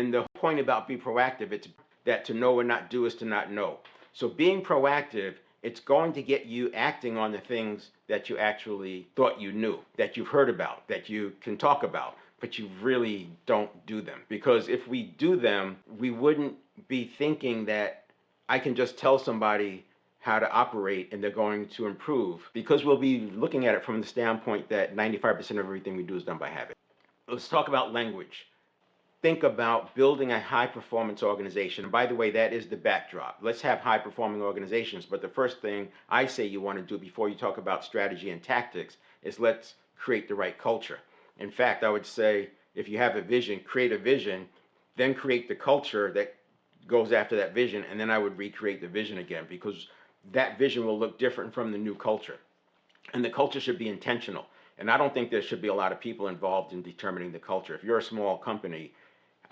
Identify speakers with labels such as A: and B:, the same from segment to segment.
A: And the point about be proactive, it's that to know and not do is to not know. So being proactive, it's going to get you acting on the things that you actually thought you knew, that you've heard about, that you can talk about, but you really don't do them. Because if we do them, we wouldn't be thinking that I can just tell somebody how to operate and they're going to improve, because we'll be looking at it from the standpoint that 95% of everything we do is done by habit. Let's talk about language. Think about building a high performance organization. And by the way, that is the backdrop. Let's have high performing organizations. But the first thing I say you want to do before you talk about strategy and tactics is let's create the right culture. In fact, I would say if you have a vision, create a vision, then create the culture that goes after that vision. And then I would recreate the vision again, because that vision will look different from the new culture. And the culture should be intentional. And I don't think there should be a lot of people involved in determining the culture. If you're a small company,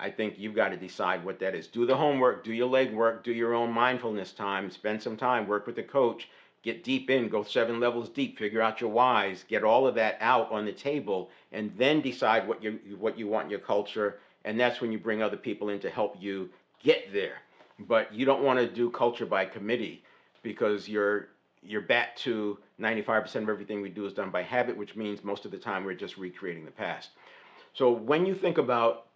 A: I think you've got to decide what that is. Do the homework, do your legwork, do your own mindfulness time, spend some time, work with a coach, get deep in, go 7 levels deep, figure out your whys, get all of that out on the table, and then decide what you want in your culture. And that's when you bring other people in to help you get there. But you don't want to do culture by committee, because you're back to 95% of everything we do is done by habit, which means most of the time we're just recreating the past. So when you think about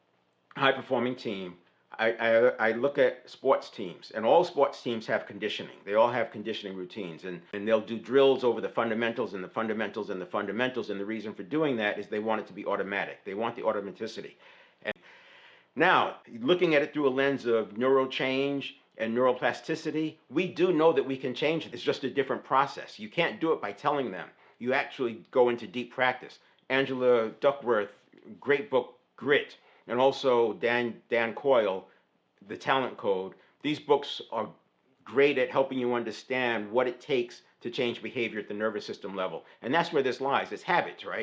A: high-performing team, I look at sports teams, and all sports teams have conditioning. They all have conditioning routines, and they'll do drills over the fundamentals and the fundamentals and the fundamentals, and the reason for doing that is they want it to be automatic. They want the automaticity. And now, looking at it through a lens of neural change and neuroplasticity, we do know that we can change it. It's just a different process. You can't do it by telling them. You actually go into deep practice. Angela Duckworth, great book, Grit, and also Dan Coyle, The Talent Code. These books are great at helping you understand what it takes to change behavior at the nervous system level. And that's where this lies. It's habits, right?